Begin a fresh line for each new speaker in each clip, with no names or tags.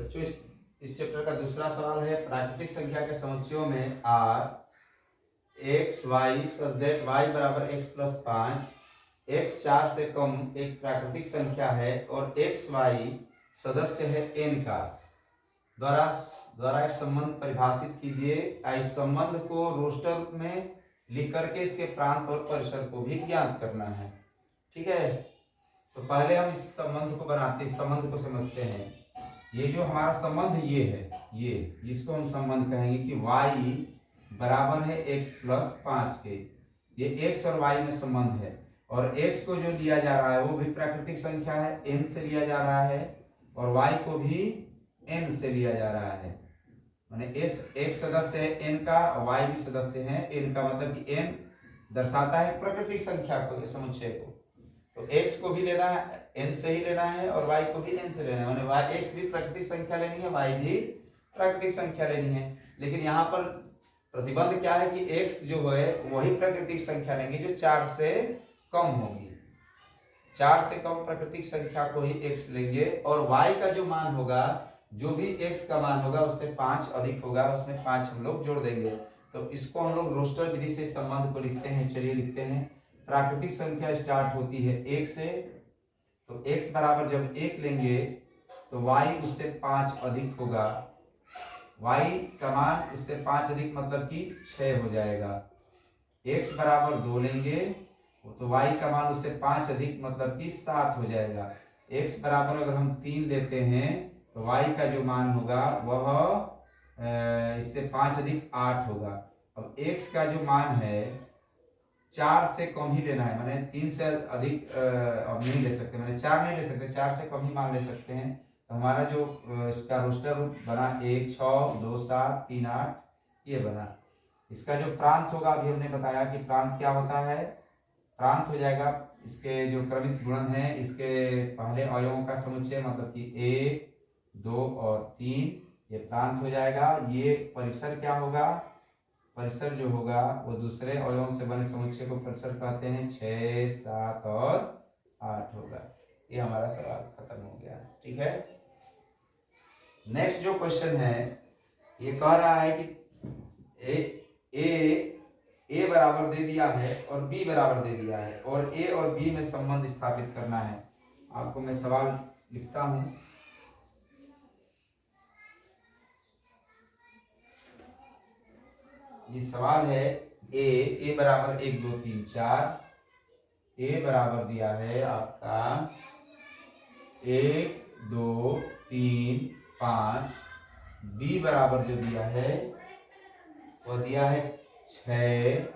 बच्चों इस चैप्टर का दूसरा सवाल है, प्राकृतिक संख्या के समुच्चयों में r x y such that y बराबर x प्लस 5, x 4 से कम एक प्राकृतिक संख्या है और x y सदस्य है n का, द्वारा एक संबंध परिभाषित कीजिए। इस संबंध को रोस्टर रूप में लिख करके इसके प्रांत और परिसर को भी ज्ञात करना है। ठीक है, तो पहले हम इस संबंध को बनाते, इस संबंध को समझते हैं। ये जो हमारा संबंध ये है, ये इसको हम संबंध कहेंगे कि y बराबर है x प्लस 5 के। ये x और y में संबंध है और x को जो लिया जा रहा है वो भी प्राकृतिक संख्या है, n से लिया जा रहा है, और y को भी n से लिया जा रहा है। माने एक सदस्य है n का, y भी सदस्य है n का, मतलब कि n दर्शाता है प्राकृतिक संख्या को, समुच्चय को। तो x को भी लेना है, n से ही लेना है, और y को भी n से लेना है। माने y x भी प्राकृतिक संख्या लेनी है, y भी प्राकृतिक संख्या लेनी है। लेकिन यहाँ पर प्रतिबंध क्या है कि x जो है वही प्राकृतिक संख्या लेंगे जो 4 से कम होगी। 4 से कम प्राकृतिक संख्या को ही x लेंगे, और y का जो मान होगा, जो भी x का मान होगा उससे 5 अधिक होगा, उसमें 5 हम लोग जोड़ देंगे। तो इसको हम लोग रोस्टर विधि से संबंध को लिखते हैं। चलिए लिखते हैं। प्राकृतिक संख्या स्टार्ट होती है 1 से, तो x बराबर जब 1 लेंगे तो y उससे 5 अधिक होगा, y का मान उससे 5 अधिक मतलब कि 6 हो जाएगा। x बराबर 2 लेंगे तो y का मान उससे 5 अधिक मतलब कि 7 हो जाएगा। x बराबर अगर हम 3 लेते हैं तो y का जो मान होगा वह इससे 5 अधिक 8 होगा। अब x का जो मान है 4 से कम ही लेना है, माने 3 से अधिक अब नहीं ले सकते, माने 4 नहीं ले सकते, 4 से कम ही मान ले सकते हैं। तो हमारा जो इसका रोस्टर रूप बना 1 6 2 7 3 8 ये बना। इसका जो प्रांत होगा अभी हमने बताया कि प्रांत क्या होता है। प्रांत हो जाएगा इसके जो क्रमित गुणन है, इसके पहले अवयवों का समुच्चय, मतलब कि 1 2 और 3, ये प्रांत हो जाएगा। ये परिसर क्या होगा, परिसर जो होगा वो दूसरे अवयवों से बने समुच्चय को परिसर कहते हैं। 6 7 और 8 होगा। ये हमारा सवाल खत्म हो गया। ठीक है, नेक्स्ट जो क्वेश्चन है ये कह रहा है कि ए बराबर दे दिया है और बी बराबर दे दिया है, और ए और बी में संबंध स्थापित करना है। आपको मैं सवाल लिखता हूं। ये सवाल है ए बराबर 1 2 3 4, ए बराबर दिया है आपका 1 2 3 5, बी बराबर जो दिया है वो दिया है 6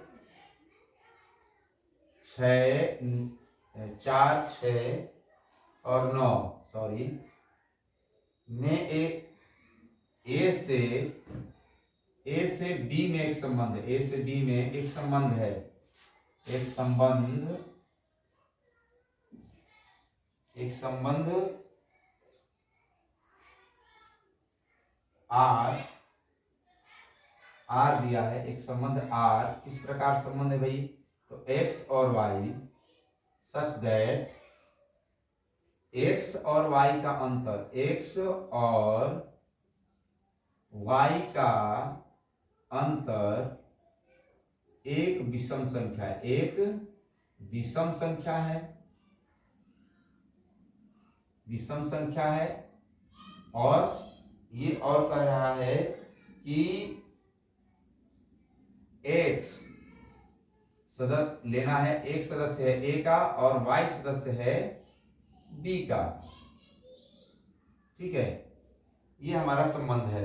4 6 और 9, सॉरी में ए से बी में एक संबंध है, ए से बी में एक संबंध है, एक संबंध आर दिया है, एक संबंध आर। किस प्रकार संबंध है भाई, तो x और y सच दैट x और y का अंतर, x और y का अंतर एक विषम संख्या है, एक विषम संख्या है, विषम संख्या है। और ये और कह रहा है कि x सदस्य लेना है, एक सदस्य है a का और y सदस्य है b का। ठीक है, ये हमारा संबंध है,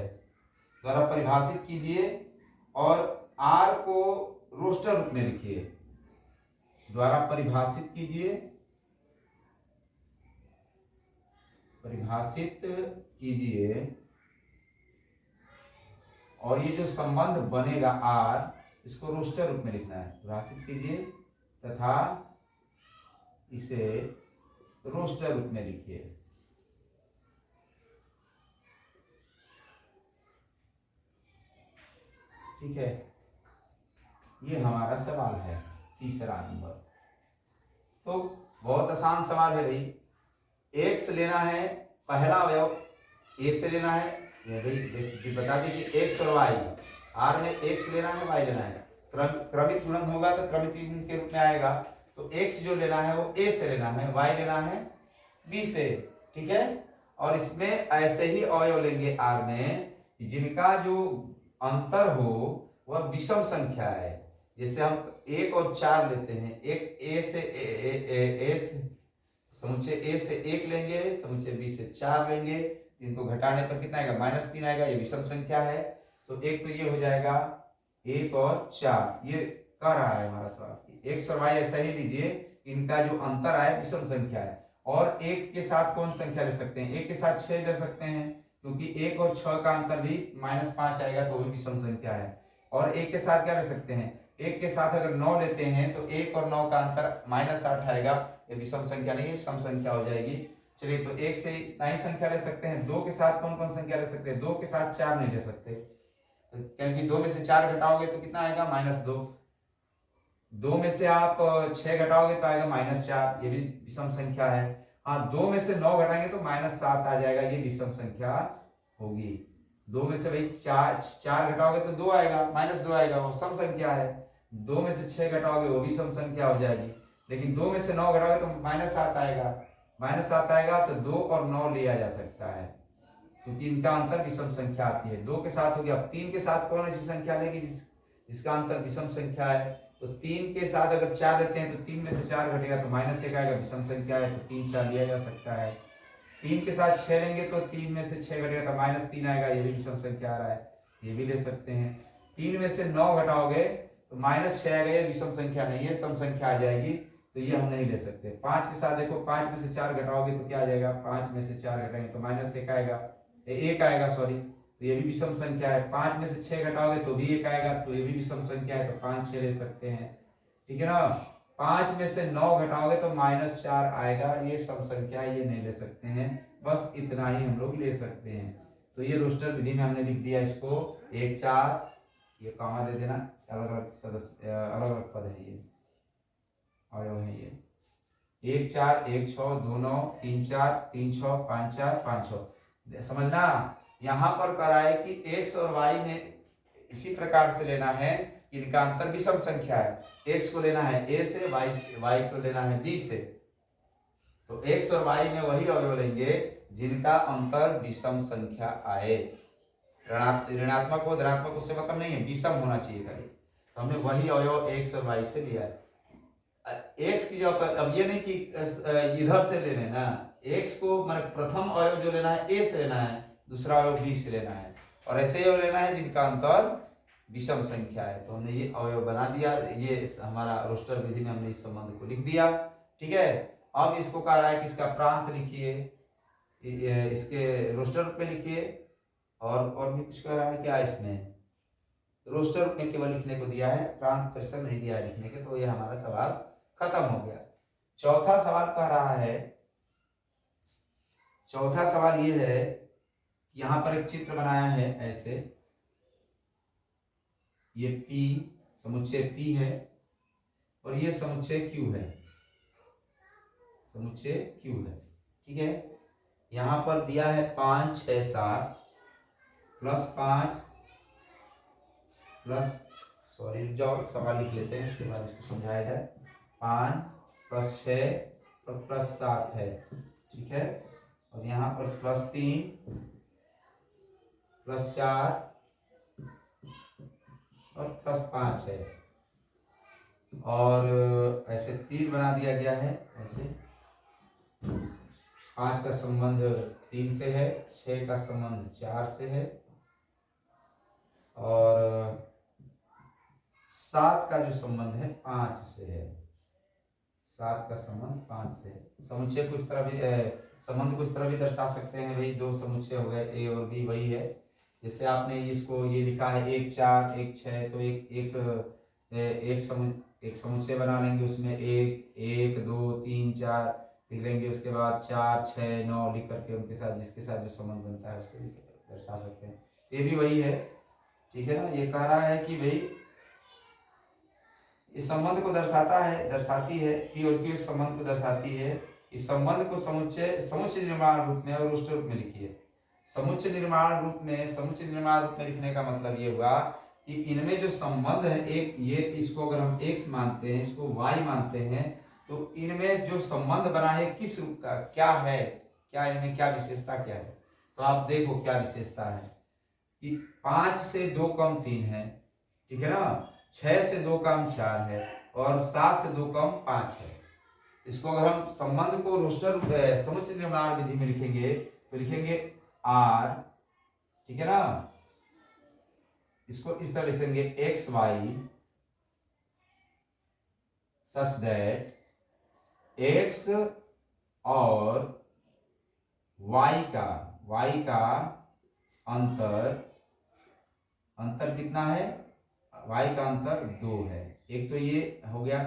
द्वारा परिभाषित कीजिए और r को रोस्टर रूप में लिखिए। द्वारा परिभाषित कीजिए, परिभाषित कीजिए, और ये जो संबंध बनेगा r, इसको रोस्टर रूप में लिखना है। परिभाषित कीजिए तथा इसे रोस्टर रूप में लिखिए। ठीक है, ये हमारा सवाल है तीसरा नंबर। तो बहुत आसान सवाल है भाई। x लेना है पहला अवयव ए से लेना है, ये भाई बता दें कि एक्स और वाई, आर में एक्स लेना है, वाई लेना है, क्रमित गुणन होगा तो क्रमित युग्म के रूप में आएगा। तो एक्स जो लेना है वो ए से लेना है, वाई लेना है बी से, ठीक है। और इसमें ऐसे ही अवयव लेंगे आर में जिनका जो अंतर हो वह विषम संख्या है। जैसे हम 1 और 4 लेते हैं, एक ए से ए से समुच्चय ए से 1 लेंगे, समुच्चय बी से 4 लेंगे, इनको घटाने पर कितना आएगा, -3 आएगा, ये विषम संख्या है। तो एक तो ये हो जाएगा 1 और 4, ये कह रहा है हमारा सवाल, एक्स और वाई ऐसा ही लीजिए, इनका जो अंतर आए विषम संख्या है। और एक के साथ कौन संख्या ले सकते हैं, एक के साथ 6 ले सकते हैं, क्योंकि 1 और 6 का अंतर भी -5 आएगा तो भी विषम संख्या है। और एक के साथ क्या ले सकते हैं, एक के साथ अगर 9 लेते हैं तो 1 और 9 का अंतर -8 आएगा, ये विषम संख्या नहीं है, सम संख्या हो जाएगी। चलिए, तो एक से इतना ही संख्या ले सकते हैं। 2 के साथ कौन कौन संख्या ले सकते हैं, 2 के साथ 4 नहीं ले सकते, तो क्योंकि 2 में से 4 घटाओगे तो कितना आएगा, -2। 2 में से आप 6 घटाओगे तो आएगा -4, ये भी विषम संख्या है। हाँ, 2 में से 9 घटाएंगे तो -7 आ जाएगा, ये विषम संख्या होगी। 2 में से भाई 4 घटाओगे तो 2 आएगा, -2 आएगा, वो सम संख्या है। 2 में से 6 घटाओगे वो भी सम संख्या हो जाएगी। लेकिन 2 में से 9 घटाओगे तो -7 आएगा, -7 आएगा तो 2 और 9 लिया जा सकता है, क्योंकि इनका अंतर विषम संख्या आती है। 2 के साथ हो गया। 3 के साथ कौन ऐसी संख्या लेगी जिसका अंतर विषम संख्या है, तो 3 के साथ अगर 4 लेते हैं तो 3 में से 4 घटेगा तो -1 आएगा, विषम संख्या है, तो 3 4 लिया जा सकता है। 3 के साथ 6 लेंगे तो 3 में से 6 घटेगा तो -3 आएगा, ये भी विषम संख्या आ रहा है, ये भी ले सकते हैं। 3 में से 9 घटाओगे तो -6 आएगा, ये विषम संख्या नहीं है, सम संख्या आ जाएगी, तो ये हम नहीं ले सकते। 5 के साथ देखो, 5 में से 4 घटाओगे तो क्या आ जाएगा, 5 में से 4 घटाएंगे तो -1 आएगा, 1 आएगा सॉरी, तो ये भी विषम संख्या है। 5 में से 6 घटाओगे तो भी 1 आएगा, तो ये भी विषम संख्या है, तो 5 6 ले सकते हैं, ठीक है ना। 5 में से 9 घटाओगे तो -4 आएगा, ये सम संख्या, ये नहीं ले सकते हैं। बस इतना ही हम लोग ले सकते हैं। तो ये रोस्टर विधि में हमने लिख दिया इसको 1 4, ये कॉमा दे देना, अलग अलग सदस्य अलग अलग पद है, ये अवयव है, ये 1 4 1 6 2 9 3 4 3 6 5 4 5 6। समझना, यहाँ पर करा है कि एक्स और वाई में इसी प्रकार से लेना है, इनका अंतर विषम संख्या है। एक्स को लेना है ए से, वाई को लेना है बी से। तो एक्स और वाई में वही अवयव लेंगे जिनका अंतर विषम संख्या आए, ऋणात्मक हो धनात्मक उससे मतलब नहीं है, विषम होना चाहिए खाली। तो हमने वही अवयव एक्स और वाई से लिया है। एक्स की जगह, अब ये नहीं कि इधर से ले लेना, एक्स को मैंने प्रथम अवयव जो लेना है ए से लेना है, दूसरा अवयव बी से लेना है, और ऐसे अवयव लेना है जिनका अंतर विषम संख्या है। तो हमने ये अवयव बना दिया, ये हमारा रोस्टर विधि में हमने इस संबंध को लिख दिया, ठीक है। अब इसको कह रहा है कि इसका प्रांत लिखिए, इसके रोस्टर पे लिखिए, और भी कुछ कह रहा है क्या इसमें, रोस्टर में केवल लिखने को दिया है, प्रांत प्रेशर नहीं दिया है लिखने के। तो ये हमारा सवाल खत्म हो गया। चौथा सवाल कह रहा है, चौथा सवाल ये है, यहां पर एक चित्र बनाया है ऐसे, ये P समुच्चय P है और ये समुच्चय Q है, समुच्चय Q है, ठीक है। यहां पर दिया है 5 6 7 +5 प्लस, सॉरी जाओ सवाल लिख लेते हैं, उसके बाद इसको समझाया जाए। 5 + 6 और +7 है, ठीक है। और यहाँ पर +3 +4 और +5 है, और ऐसे तीर बना दिया गया है ऐसे। 5 का संबंध 3 से है, 6 का संबंध 4 से है, और 7 का जो संबंध है 5 से है, 7 का संबंध 5 से है। समुच्चय को इस तरह भी संबंध को इस तरह भी दर्शा सकते हैं, भाई दो समुच्चय हो गए ए और बी, वही है। जैसे आपने इसको ये लिखा है 1 4 1 6, तो एक समुच्चय बना लेंगे, उसमें 1 1 2 3 4 लिख लेंगे, उसके बाद 4 6 9 लिख करके उनके साथ जिसके साथ जो संबंध बनता है उसको दर्शा सकते हैं। ये भी वही है, ठीक है ना। ये कह रहा है कि भाई इस संबंध को दर्शाती है, P और Q एक संबंध को दर्शाती है। इस संबंध को समुच्चय निर्माण रूप में और रोस्टर रूप में लिखिए। समुच्चय निर्माण रूप में लिखने का मतलब ये हुआ कि इनमें जो संबंध है, एक ये इसको अगर हम x मानते हैं, इसको y मानते हैं, तो इनमें जो संबंध बना है किस रूप का, क्या है, क्या इनमें क्या विशेषता क्या है। तो आप देखो क्या विशेषता है कि 5 से 2 कम 3 है, ठीक है ना, 6 से 2 कम 4 है और 7 से 2 कम 5 है। इसको अगर हम संबंध को रोस्टर समुच्चय निर्माण विधि में लिखेंगे तो लिखेंगे r, ठीक है ना, इसको इस तरह लिखेंगे X Y such that X और वाई का अंतर कितना है, वाई का अंतर 2 है। एक तो ये हो गया,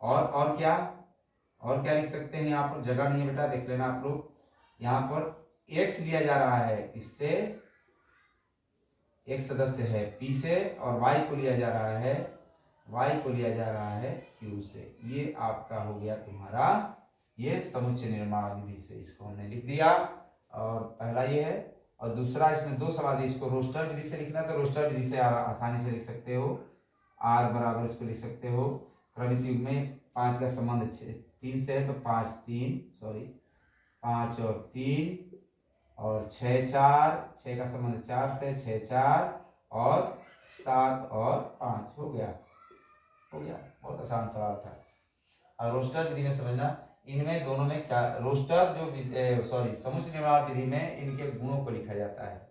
और क्या लिख सकते हैं, यहाँ पर जगह नहीं है बेटा, देख लेना आप लोग। यहाँ पर x लिया जा रहा है, इससे एक सदस्य है P से, और y को लिया जा रहा है Q से। ये आपका हो गया तुम्हारा ये समुच्चय निर्माण विधि से, इसको हमने लिख दिया। और पहला ये है, और दूसरा इसमें 2 सवाल, इसको रोस्टर विधि से लिखना तो रोस्टर विधि से आसानी से लिख सकते हो। r बराबर इसको लिख सकते हो क्रमित युग में 5 का संबंध 3 से है तो 5 और 3 और 6 4, 6 का संबंध 4 से, 6 4 और 7 और 5 हो गया। बहुत आसान सवाल था। और रोस्टर विधि में समझना, इनमें दोनों में क्या, रोस्टर समुच्चय निर्माण विधि में इनके गुणों को लिखा जाता है,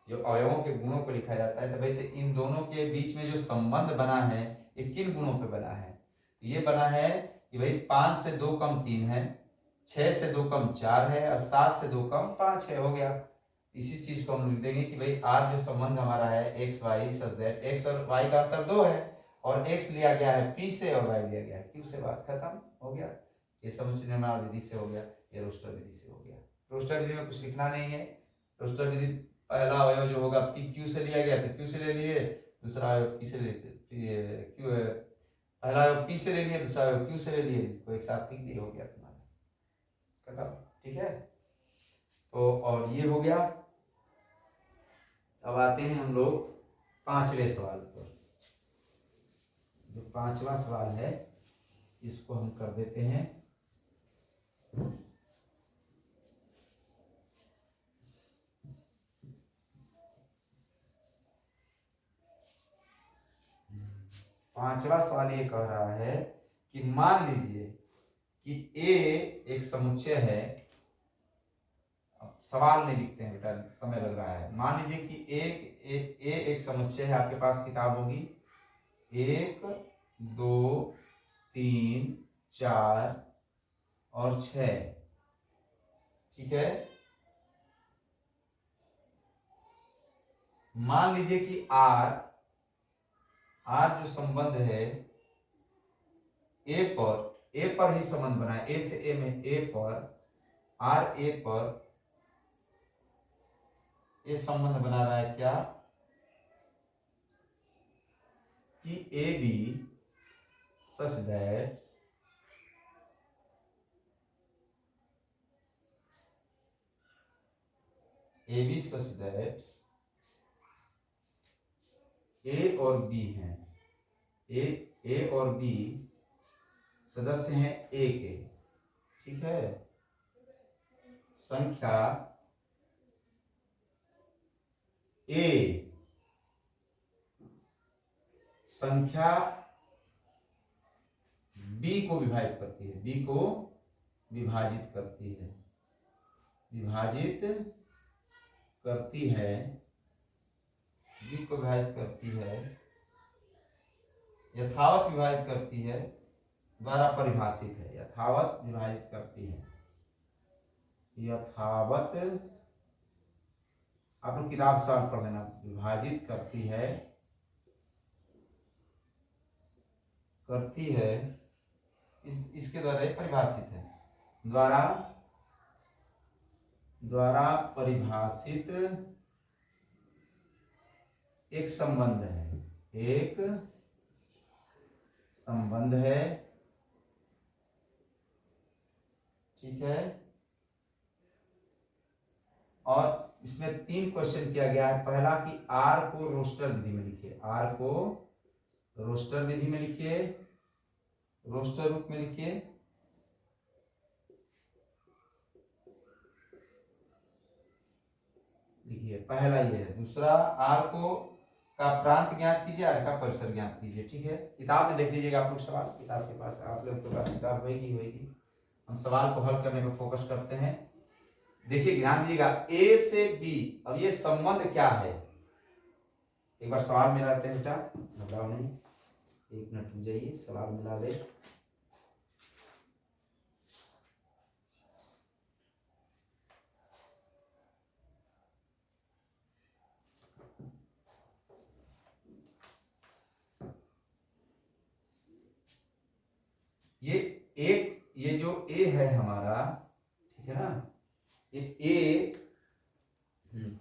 जो अवयवों के गुणों को लिखा जाता है। तो भाई तो इन दोनों के बीच में जो संबंध बना है ये किन गुणों पे बना है, तो ये बना है कि भाई 5 से 2 कम 3 है, 6 से 2 कम 4 है और 7 से 2 कम 5 है, हो गया। इसी चीज को हम लिख देंगे कि भाई आज जो संबंध हमारा है X Y such that X और वाई का अंतर 2 है और एक्स लिया गया है P से और वाई लिया गया है Q से, बात खत्म, हो गया। ये समुच्चय निर्माण विधि से हो गया, ये रोस्टर विधि से हो गया। रोस्टर विधि में कुछ लिखना नहीं है। रोस्टर विधि पहला अवयव जो होगा P Q से लिया गया तो Q से ले लिए, दूसरा अवयव P से लेते Q, पहला अवयव P से ले लिए, दूसरा अवयव Q से ले लिए, तो एक साथ लिख दिए, हो गया तुम्हारा खत्म, ठीक है। तो और ये हो गया। अब आते हैं हम लोग 5वें सवाल पर। जो 5वां सवाल है इसको हम कर देते हैं। पांचवा सवाल ये कह रहा है कि मान लीजिए कि A एक समुच्चय है, सवाल नहीं लिखते हैं बेटा, समय लग रहा है। मान लीजिए कि एक समुच्चय है, आपके पास किताब होगी, 1 2 3 4 और 6, ठीक है। मान लीजिए कि R जो संबंध है A पर ही संबंध बना है, A से A में A पर ये संबंध बना रहा है क्या कि AB such that A और B हैं, A और B सदस्य हैं A के, ठीक है। संख्या A संख्या B को विभाजित करती है, B को विभाजित करती है, B को विभाजित करती है, यथावत विभाजित करती है, द्वारा परिभाषित है, यथावत विभाजित करती है, यथावत, आप लोग किताब साल पढ़ लेना, विभाजित करती है इसके द्वारा परिभाषित है, द्वारा परिभाषित एक संबंध है, ठीक है। और इसमें 3 क्वेश्चन किया गया है। पहला कि आर को रोस्टर विधि में लिखिए, आर को रोस्टर विधि में लिखिए, रोस्टर रूप में लिखिए। लिखिए पहला ये है। दूसरा आर को का प्रांत ज्ञात कीजिए, आर का परिसर ज्ञात कीजिए। ठीक है, किताब में देख लीजिएगा आप लोग सवाल, किताब के पास, आप लोग के पास किताब होगी। हम सवाल को हल करने पर फोकस करते हैं। देखिए ध्यान दीजिएगा, ए से बी, अब ये संबंध क्या है, एक बार सवाल मिलाते हैं बेटा, घबराओ नहीं, एक मिनट रुक जाइए, सवाल मिला ले। ये जो ए है हमारा, ठीक है ना, ये ए,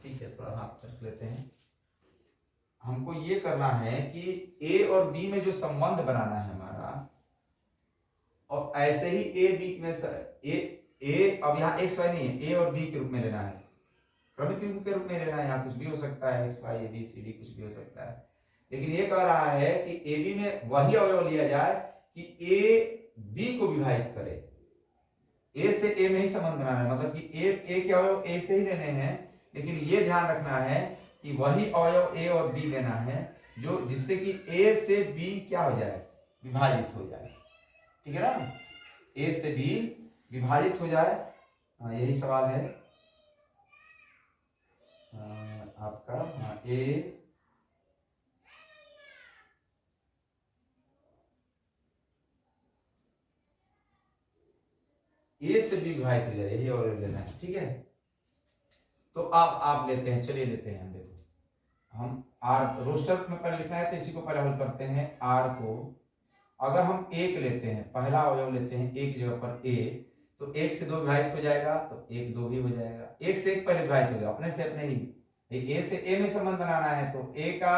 ठीक है, थोड़ा हाथ रख लेते हैं। हमको ये करना है कि ए और बी में जो संबंध बनाना है हमारा, और ऐसे ही ए बी में अब यहाँ एक्स वाई नहीं है, ए और बी के रूप में लेना है, क्रमिक युग्म के रूप में लेना है। यहाँ कुछ भी हो सकता है, X Y A B C D कुछ भी हो सकता है, लेकिन ये कह रहा है कि ए बी में वही अवयव लिया जाए कि ए बी को विभाजित करे। ए से ए में ही संबंध बनाना है, मतलब कि ए के अवयव ए से ही लेने हैं, लेकिन ये ध्यान रखना है कि वही अवयव ए और बी लेना है जो जिससे कि ए से बी क्या हो जाए, विभाजित हो जाए। ठीक है ना, ए से बी विभाजित हो जाए। यही सवाल है आपका। ए से बी विभाजित हो जाए, यही और लेना है। ठीक है, तो आप लेते हैं, चलिए लेते हैं। हम देखो, हम आर रोस्टर में पहले लिखना है तो इसी को पहले हल करते हैं। आर को अगर हम एक लेते हैं, पहला अवयव लेते हैं एक जगह पर ए, तो एक से दो विभाजित हो जाएगा, तो एक दो भी हो जाएगा। एक से एक पहले विभाजित हो जाएगा, अपने से अपने ही। ए से ए में संबंध बनाना है, तो ए का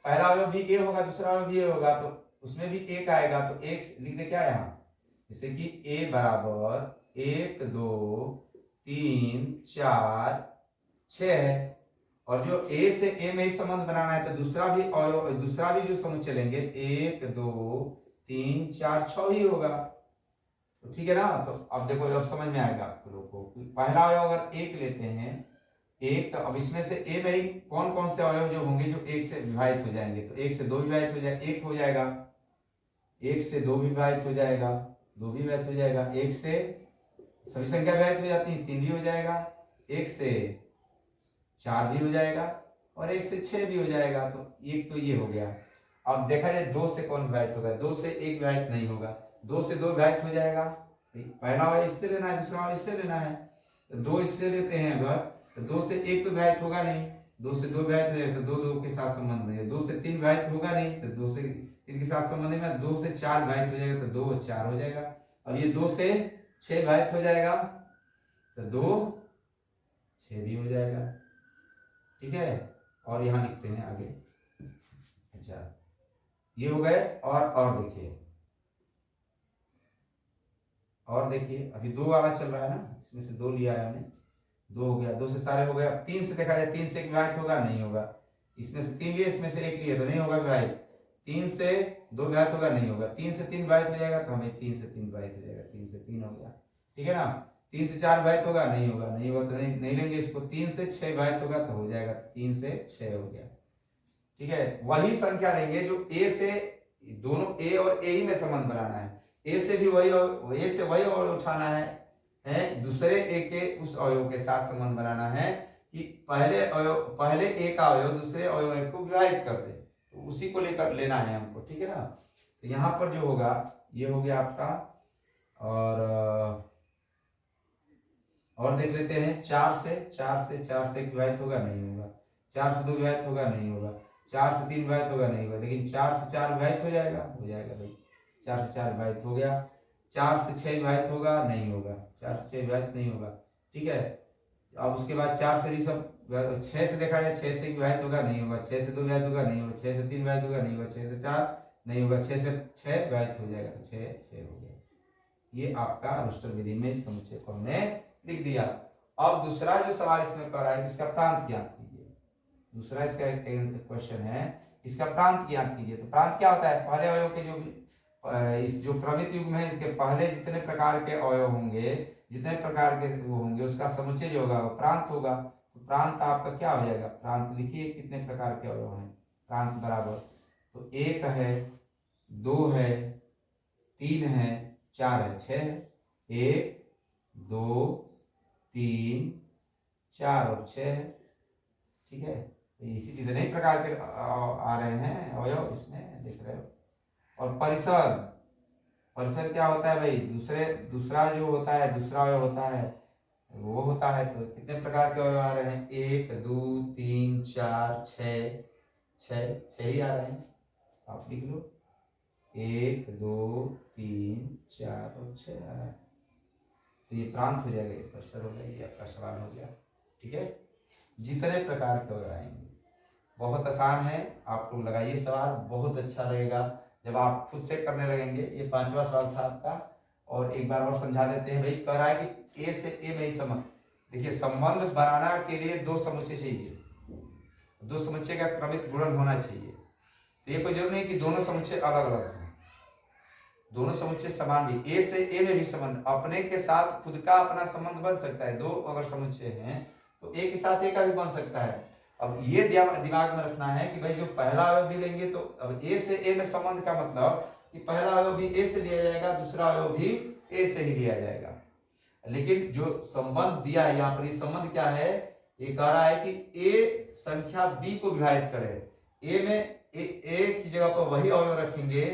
पहला अवयव भी ए होगा, दूसरा अवयव भी ए होगा, तो उसमें भी एक आएगा, तो एक लिख दे क्या यहाँ, जैसे कि ए बराबर 1 2 3 4 6, और जो ए से ए में ही संबंध बनाना है, तो दूसरा भी जो समुच्चय लेंगे 1 2 3 4 6 ही होगा। तो ठीक है ना, तो अब देखो, अब समझ में आएगा आप लोगों को। पहला अवयव अगर एक लेते हैं, एक, तो अब इसमें से ए में ही कौन कौन से अवयव जो होंगे जो एक से विभाजित हो जाएंगे, तो एक से दो विभाजित हो जाएगा, एक हो जाएगा, एक से दो विभाजित हो जाएगा, दो भी विभाजित हो जाएगा, एक से सभी संख्या विभाजित हो जाती है, 3 भी हो जाएगा, एक से 4 भी हो जाएगा, और एक से 6 भी हो जाएगा। तो एक तो ये हो गया। अब देखा जाए 2 से कौन विभाजित होगा, 2 से 1 विभाजित नहीं होगा, 2 से 2 विभाजित हो जाएगा। पहला वाला इससे लेना है, दूसरा वाला इससे लेना है, तो 2 इससे लेते हैं अगर, तो 2 से 1 तो विभाजित होगा नहीं, 2 से 2 विभाजित हो जाएगा, तो 2 2 के साथ संबंध में, 2 से 3 विभाजित होगा नहीं, तो 2 से 3 के साथ संबंध में, 2 से 4 विभाजित हो जाएगा, तो 2 4 हो जाएगा। अब ये 2 से 6 विभाजित हो जाएगा, तो 2 6 भी हो जाएगा। ठीक है, और यहां लिखते हैं आगे। अच्छा, ये हो गए। और देखिए अभी 2 वाला चल रहा है ना, इसमें से 2 लिया है हमने, 2 हो गया, 2 से सारे हो गए। अब 3 से देखा जाए, 3 से 1 विभाजित होगा, नहीं होगा। इसमें से 3 लिए, इसमें से 1 लिए, तो नहीं होगा विभाजित। 3 से 2 विभाजित होगा, नहीं होगा। 3 से 3 विभाजित हो जाएगा, तो हमें 3 से 3 विभाजित हो जाएगा, 3 से 3 हो गया। ठीक है ना, 3 से 4 विभाजित होगा, नहीं होगा, नहीं होगा तो नहीं लेंगे इसको। 3 से 6 विभाजित होगा, तो हो जाएगा, 3 से 6 हो गया। ठीक है, वही संख्या लेंगे जो ए से, दोनों ए और ए ही में संबंध बनाना है, ए से भी वही, ए से वही अवयव उठाना है, दूसरे ए के उस अवयव के साथ संबंध बनाना है कि पहले ए का अवयव दूसरे अवयव को विभाजित कर दे, तो उसी को लेकर लेना है हमको। ठीक है ना, तो यहाँ पर जो होगा, ये हो गया आपका। और देख लेते हैं, 4 से विभाजित होगा, नहीं होगा। 4 से 2 विभाजित होगा, नहीं होगा। 4 से 3 विभाजित होगा, नहीं होगा, लेकिन 4 से 4 विभाजित हो जाएगा भाई। 4 से 4 विभाजित हो गया। 4 से 6 विभाजित होगा, नहीं होगा। 4 से 6 विभाजित नहीं होगा। ठीक है, अब उसके बाद 4 से भी सब, 6 से देखा जाए, 6 से विभाजित होगा, नहीं होगा। 6 से 2 विभाजित होगा, नहीं होगा। 6 से 3 विभाजित होगा, नहीं होगा। 6 से 4 नहीं होगा। 6 से 6 विभाजित हो जाएगा, तो 6 6 हो गया। ये आपका रोस्टर विधि में समुच्चय को हमने लिख दिया। अब दूसरा जो सवाल इसमें कर रहा है इसका प्रांत ज्ञात कीजिए। दूसरा इसका एक क्वेश्चन है, इसका प्रांत ज्ञात कीजिए। तो प्रांत क्या होता है, पहले अवयव के जो इस जो क्रमित युग्म है इसके पहले जितने प्रकार के अवयव होंगे, जितने प्रकार के वो होंगे, उसका समुच्चय जो होगा वो प्रांत होगा। तो प्रांत आपका क्या हो जाएगा, प्रांत लिखिए कितने प्रकार के अवयव हैं। प्रांत बराबर तो 1 है, 2 है, 3 है, 4 है, 6 है। 1 2 3 4 और 6 है। ठीक है, इसी इतने ही प्रकार के आ रहे हैं अवयव इसमें, देख रहे हो। और परिसर, परिसर क्या होता है भाई, दूसरा जो होता है, दूसरा अवयव होता है वो होता है। तो कितने प्रकार के अवयव आ रहे हैं, 1 2 3 4 6 6 ही आ रहे हैं, आप लिख लो 1 2 3 4 और 6 आ रहा है। तो ये प्रांत हो जाएगा, ये परिसर हो जाएगा, ये आपका सवाल हो गया। ठीक है, जितने प्रकार के अवयव आएंगे, बहुत आसान है। आप लोग लगाइए सवाल, बहुत अच्छा लगेगा जब आप खुद से करने लगेंगे। ये 5वां सवाल था आपका। और एक बार और समझा देते हैं भाई, कह रहा है कि ए से ए में ही संबंध। देखिए, संबंध बनाना के लिए 2 समुच्चय चाहिए, 2 समुच्चय का क्रमित गुणन होना चाहिए। तो ये कोई जरूरी नहीं कि दोनों समुच्चय अलग अलग हों, दोनों समुच्चय समान भी। ए से ए में भी संबंध, अपने के साथ खुद का अपना संबंध बन सकता है। 2 अगर समुच्चय हैं तो ए के साथ ए का भी बन सकता है। अब ये दिमाग में रखना है कि भाई जो पहला अवयव भी लेंगे, तो अब ए से ए में संबंध का मतलब कि पहला अवयव भी ए से लिया जाएगा, दूसरा अवयव भी ए से ही लिया जाएगा। लेकिन जो संबंध दिया है यहाँ पर, ये संबंध क्या है, ये कह रहा है कि ए संख्या बी को विभाजित करे। ए में ए की जगह पर वही अवयव रखेंगे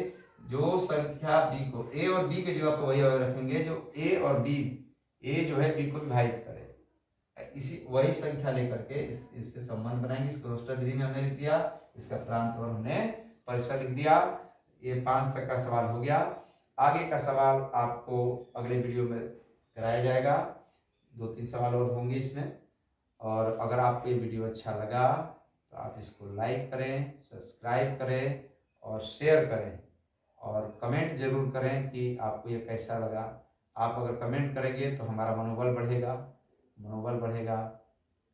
जो संख्या बी को, ए और बी की जगह पर वही अवयव रखेंगे जो ए और बी, ए जो है बी को विभाजित करे। इसी वही संख्या लेकर के इससे संबंध बनाएंगे। इसको रोस्टर विधि में हमने लिख दिया, इसका प्रांत और हमने परिसर लिख दिया। ये 5 तक का सवाल हो गया। आगे का सवाल आपको अगले वीडियो में कराया जाएगा, 2-3 सवाल और होंगे इसमें। और अगर आपको ये वीडियो अच्छा लगा तो आप इसको लाइक करें, सब्सक्राइब करें और शेयर करें, और कमेंट जरूर करें कि आपको ये कैसा लगा। आप अगर कमेंट करेंगे तो हमारा मनोबल बढ़ेगा, मनोबल बढ़ेगा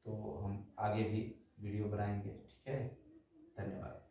तो हम आगे भी वीडियो बनाएंगे। ठीक है, धन्यवाद।